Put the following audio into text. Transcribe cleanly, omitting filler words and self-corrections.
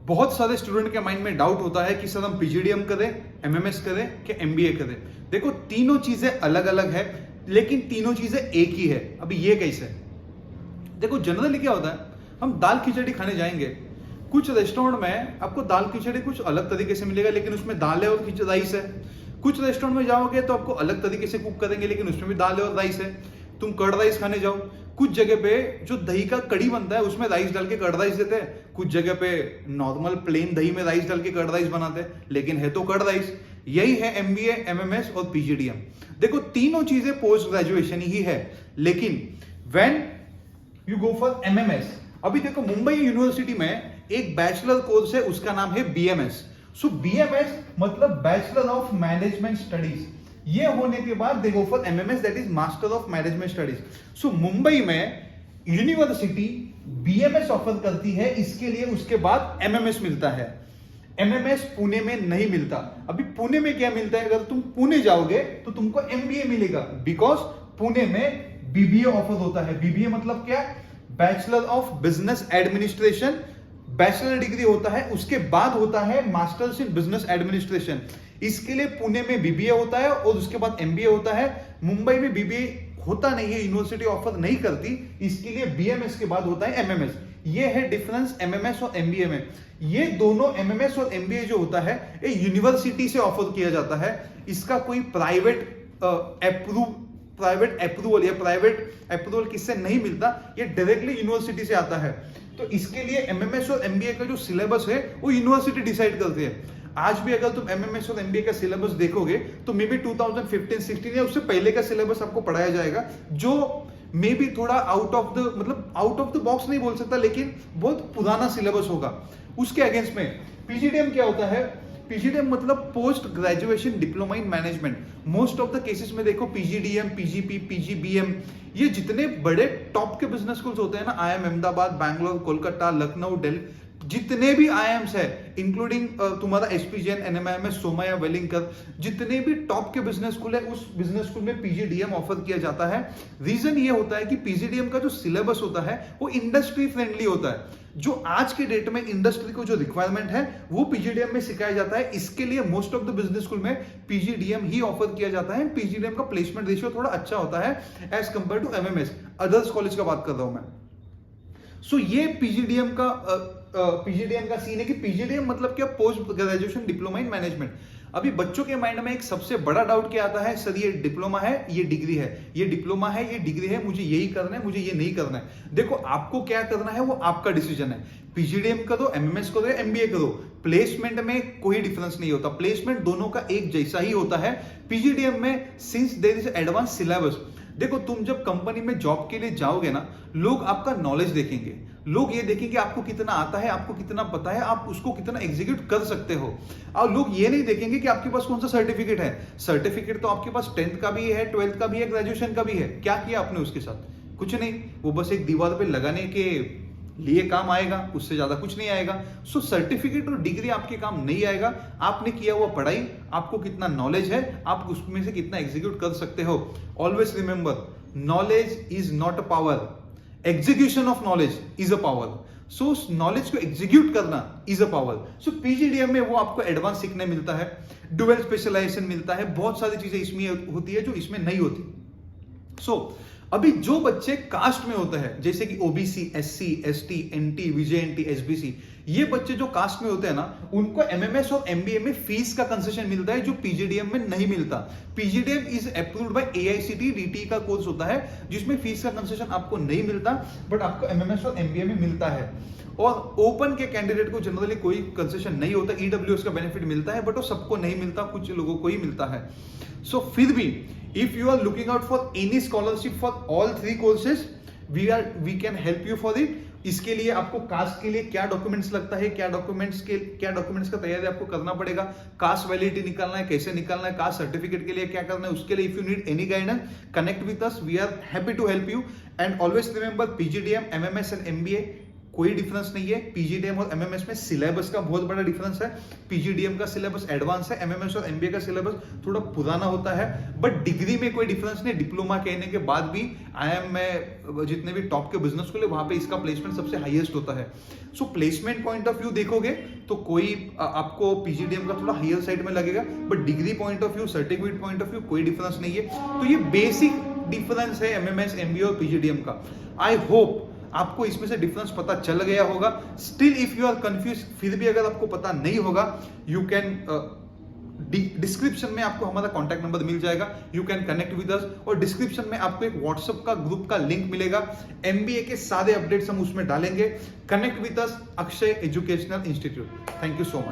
बहुत सारे स्टूडेंट के माइंड में डाउट होता है कि सर हम पीजीडीएम करें, एमएमएस करें कि एमबीए करें। देखो तीनों चीजें अलग अलग है, लेकिन तीनों चीजें एक ही है। अभी ये कैसे? देखो जनरली क्या होता है, हम दाल खिचड़ी खाने जाएंगे, कुछ रेस्टोरेंट में आपको दाल खिचड़ी कुछ अलग तरीके से मिलेगा, लेकिन उसमें दाल है और राइस है। कुछ रेस्टोरेंट में जाओगे तो आपको अलग तरीके से कुक करेंगे, लेकिन उसमें भी दाल है और राइस है। तुम कर्ड राइस खाने जाओ, कुछ जगह पे जो दही का कड़ी बनता है उसमें राइस डाल के कर्ड राइस देते हैं, कुछ जगह पे नॉर्मल प्लेन दही में राइस डाल के कर्ड राइस बनाते हैं, लेकिन है तो कर्ड राइस। यही है एमबीए, एमएमएस और पीजीडीएम। देखो तीनों चीजें पोस्ट ग्रेजुएशन ही है, लेकिन when you go for MMS, अभी देखो मुंबई यूनिवर्सिटी में एक बैचलर कोर्स है, उसका नाम है बीएमएस। सो बीएमएस मतलब बैचलर ऑफ मैनेजमेंट स्टडीज। ये होने के बाद they go for MMS, that is master of management studies. So Mumbai में यूनिवर्सिटी बीएमएस ऑफर करती है, इसके लिए उसके बाद एमएमएस मिलता है। एमएमएस पुणे में नहीं मिलता। अभी पुणे में क्या मिलता है, अगर तुम पुणे जाओगे तो तुमको एमबीए मिलेगा, बिकॉज पुणे में बीबीए ऑफर होता है। बीबीए मतलब क्या? Bachelor of business administration. Bachelor degree होता है, उसके बाद होता है मास्टर्स इन बिजनेस एडमिनिस्ट्रेशन। इसके लिए पुणे में बीबीए होता है और उसके बाद एमबीए होता है। मुंबई में बीबीए होता नहीं है, यूनिवर्सिटी ऑफर नहीं करती, इसके लिए बीएमएस के बाद होता है एमएमएस। ये है डिफरेंस एमएमएस और एमबीए में। ये दोनों एमएमएस और एमबीए जो होता है ये यूनिवर्सिटी से ऑफर किया जाता है। इसका कोई प्राइवेट अप्रूवल या प्राइवेट अप्रूवल किससे नहीं मिलता, ये डायरेक्टली यूनिवर्सिटी से आता है। तो इसके लिए एमएमएस और एमबीए का जो सिलेबस है वो यूनिवर्सिटी डिसाइड करती है। आज भी अगर तुम एमएमएस और एमबीए का सिलेबस देखोगे तो मे बी 2015-16 या उससे पहले का सिलेबस आपको पढ़ाया जाएगा, जो मे बी थोड़ा आउट ऑफ द बॉक्स नहीं बोल सकता, लेकिन बहुत पुराना सिलेबस होगा। उसके अगेंस्ट में पीजीडीएम क्या होता है? पीजीडीएम मतलब post graduation diploma in management. Most of the cases में देखो पीजीडीएम, पीजीपी, पीजीबीएम, ये जितने बड़े टॉप के बिजनेस स्कूल्स होते हैं ना, आईआईएम अहमदाबाद, बैंगलोर, कोलकाता, लखनऊ, दिल्ली, जितने भी आईआईएम्स है इंक्लूडिंग तुम्हारा एसपीजेएन, एनएमआईएमएस, सोमया, वेलिंगकर, जितने भी टॉप के बिजनेस स्कूल है उस बिजनेस स्कूल में पीजीडीएम ऑफर किया जाता है। रीजन ये होता है कि पीजीडीएम का जो सिलेबस होता है वो इंडस्ट्री फ्रेंडली होता है। जो आज के डेट में इंडस्ट्री को जो रिक्वायरमेंट है वो पीजीडीएम में सिखाया जाता है। इसके लिए most of the business school में पीजीडीएम ही ऑफर किया जाता है। पीजीडीएम का प्लेसमेंट रेशियो थोड़ा अच्छा होता है as compared to MMS. Others college का बात कर रहा हूं मैं। सो ये पीजीडीएम का सीन है कि पीजीडीएम मतलब क्या? Post graduation diploma in management. अभी बच्चों के माइंड में एक सबसे बड़ा डाउट क्या आता है, सर ये डिप्लोमा है, ये डिग्री है, ये डिप्लोमा है, ये डिग्री है, मुझे यही करना है, मुझे ये नहीं करना है। देखो आपको क्या करना है वो आपका डिसीजन है। पीजीडीएम करो, एमएमएस करो, एमबीए करो, प्लेसमेंट में कोई डिफरेंस नहीं होता। प्लेसमेंट दोनों का एक जैसा ही होता है। पीजीडीएम में since there is advance syllabus, देखो तुम जब कंपनी में जॉब के लिए जाओगे ना, लोग आपका नॉलेज देखेंगे, लोग ये देखेंगे आपको कितना आता है, आपको कितना पता है, आप उसको कितना एग्जीक्यूट कर सकते हो। और लोग ये नहीं देखेंगे कि आपके पास कौन सा सर्टिफिकेट है। सर्टिफिकेट तो आपके पास 10th का भी है, 12th का भी है, ग्रेजुएशन का भी है। क्या किया आपने उसके साथ? कुछ नहीं, वो बस एक दीवार पे लगाने के लिए काम आएगा, उससे ज्यादा कुछ नहीं आएगा। सो सर्टिफिकेट और डिग्री आपके काम नहीं आएगा। आपने किया हुआ पढ़ाई, आपको कितना नॉलेज है, आप उसमें से कितना एग्जीक्यूट कर सकते हो। Always remember, knowledge is not a power, execution of knowledge is a power. So knowledge को एग्जीक्यूट करना is a power. So PGDM में वो आपको एडवांस सीखने मिलता है, डुअल स्पेशलाइजेशन मिलता है, बहुत सारी चीजें इसमें होती है जो इसमें नहीं होती। सो अभी जो बच्चे कास्ट में होते हैं, जैसे कि OBC, SC, ST, NT, VJNT, SBC, ये बच्चे जो कास्ट में होते हैं ना, उनको एमएमएस और एमबीए में फीस का कंसेशन मिलता है जो पीजीडीएम में नहीं मिलता। PGDM is approved by AICTE, DT का कोर्स होता है जिसमें फीस का कंसेशन आपको नहीं मिलता, बट आपको एमएमएस और एमबीए में मिलता है। और ओपन के कैंडिडेट को जनरली कोई कंसेशन नहीं होता। ईडब्ल्यूएस का बेनिफिट मिलता है, बट वो सबको नहीं मिलता, कुछ लोगों को ही मिलता है। सो फिर भी if you are looking out for any scholarship for all 3 courses, we can help you for it। इसके लिए आपको कास्ट के लिए क्या डॉक्यूमेंट्स लगता है, क्या डॉक्यूमेंट्स का तैयारी आपको करना पड़ेगा, कास्ट वैलिडिटी निकालना है, कैसे निकालना है, कास्ट सर्टिफिकेट के लिए क्या करना है, उसके लिए if you need any guidance connect with us, we are happy to help you. And always remember, PGDM, MMS and MBA कोई डिफरेंस नहीं है। पीजीडीएम और एमएमएस में सिलेबस का बहुत बड़ा डिफरेंस है। पीजीडीएम का सिलेबस एडवांस है, एमएमएस और एमबीए का सिलेबस थोड़ा पुराना होता है, बट डिग्री में कोई डिफरेंस नहीं। डिप्लोमा कहने के बाद भी IIM में जितने भी टॉप के बिजनेस स्कूल है वहां पे इसका प्लेसमेंट सबसे हाईएस्ट होता है। सो प्लेसमेंट पॉइंट ऑफ व्यू देखोगे तो कोई आपको पीजीडीएम का थोड़ा हायर साइड में लगेगा, but degree point of view, certificate point of view कोई डिफरेंस नहीं है। तो ये बेसिक डिफरेंस है एमएमएस, एमबीए और पीजीडीएम का। आई होप आपको इसमें से डिफरेंस पता चल गया होगा। Still if you are confuse, फिर भी अगर आपको पता नहीं होगा, यू कैन डिस्क्रिप्शन में आपको हमारा कॉन्टैक्ट नंबर मिल जाएगा, यू कैन कनेक्ट विद अस। और डिस्क्रिप्शन में आपको एक व्हाट्सएप का ग्रुप का लिंक मिलेगा, एमबीए के सारे अपडेट्स हम उसमें डालेंगे। Connect with us, Akshay educational institute. Thank you so much.